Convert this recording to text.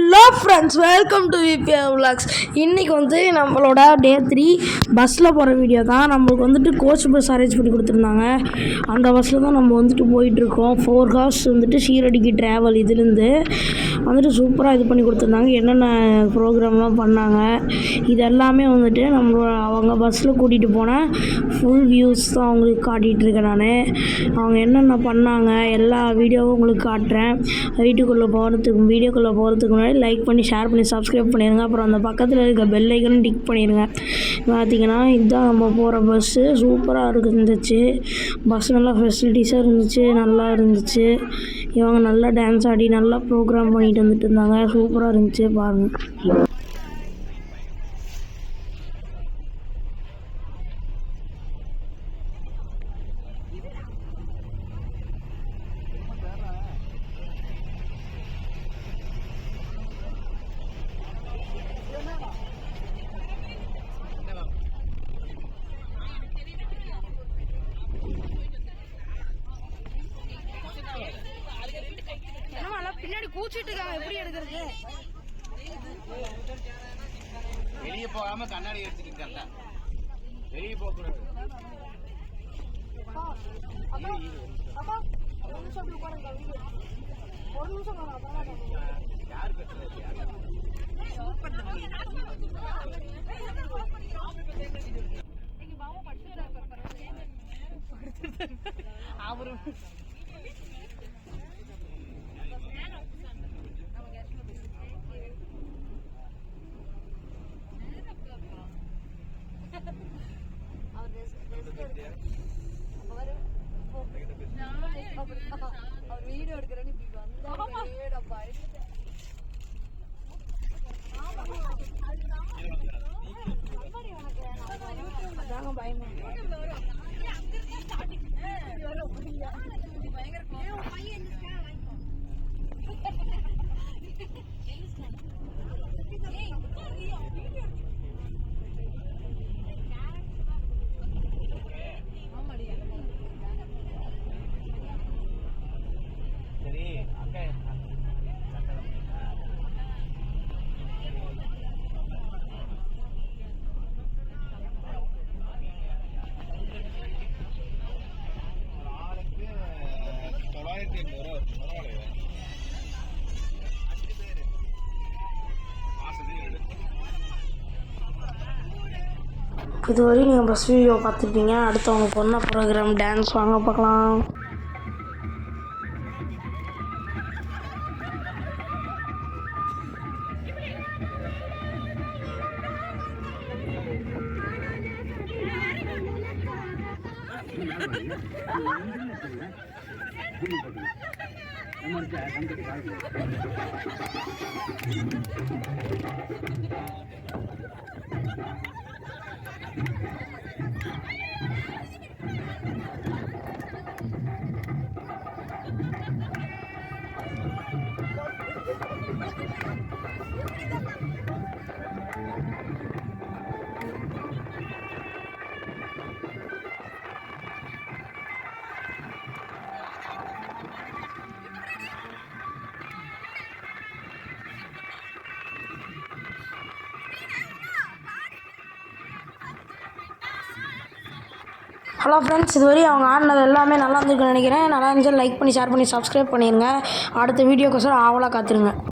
Hello friends, welcome to VPR vlogs. இன்றைக்கி நம்மளோட டே 3 பஸ்ஸில் போகிற வீடியோ தான். நம்மளுக்கு கோச் பஸ் அரேஞ்ச் பண்ணி கொடுத்துருந்தாங்க. அந்த பஸ்ஸில் தான் நம்ம போயிட்டுருக்கோம். 4 ஹவர்ஸ் ஷீரடிக்கு ட்ராவல். இதுலேருந்து சூப்பராக இது பண்ணி கொடுத்துருந்தாங்க. என்னென்ன ப்ரோக்ராம்லாம் பண்ணாங்க இது எல்லாமே அவங்க பஸ்ஸில் கூட்டிகிட்டு போனேன். ஃபுல் வியூஸ் தான் அவங்களுக்கு காட்டிகிட்ருக்கேன். நான் அவங்க என்னென்ன பண்ணாங்க எல்லா வீடியோவும் உங்களுக்கு காட்டுறேன். வீடியோக்குள்ளே போகிறதுக்கு முன்னாடி லைக் பண்ணி ஷேர் பண்ணி சப்ஸ்கிரைப் பண்ணிடுங்க. அப்புறம் அந்த பக்கத்தில் இருக்க பெல் ஐக்கனும் டிக் பண்ணிடுங்க. பார்த்திங்கன்னா இதுதான் நம்ம போகிற பஸ்ஸு. சூப்பராக இருந்துச்சு. பஸ் நல்லா ஃபெசிலிட்டிஸாக இருந்துச்சு, நல்லா இருந்துச்சு. இவங்க நல்லா டான்ஸ் ஆடி நல்லா ப்ரோக்ராம் பண்ணிட்டு வந்துட்டு இருந்தாங்க. சூப்பராக இருந்துச்சு பாருங்கள். பின்னாடி கூச்சிட்டு இருக்காங்க, எப்படி எடுக்கிறது? வெளியே போகாம கண்ணாடி எடுத்துக்கிட்டு வெளியே போக கூடாது. ஒரு நிமிஷம் அவரு வீடியோ எடுக்கிறேன்னு பயமா இதுவரை நீங்கள் பஸ் வீடியோ பார்த்துருப்பீங்க. அடுத்து அவங்க பொண்ணு ப்ரோக்ராம் டான்ஸ் வாங்க பார்க்கலாம். ஹலோ ஃப்ரெண்ட்ஸ், இதுவரை அவங்க ஆடினது எல்லாமே நல்லா இருந்துருக்குன்னு நினைக்கிறேன். நல்லா இருந்துச்சு லைக் பண்ணி ஷேர் பண்ணி சப்ஸ்கிரைப் பண்ணிடுங்க. அடுத்த வீடியோக்கோசரம் ஆவலாக காத்துருங்க.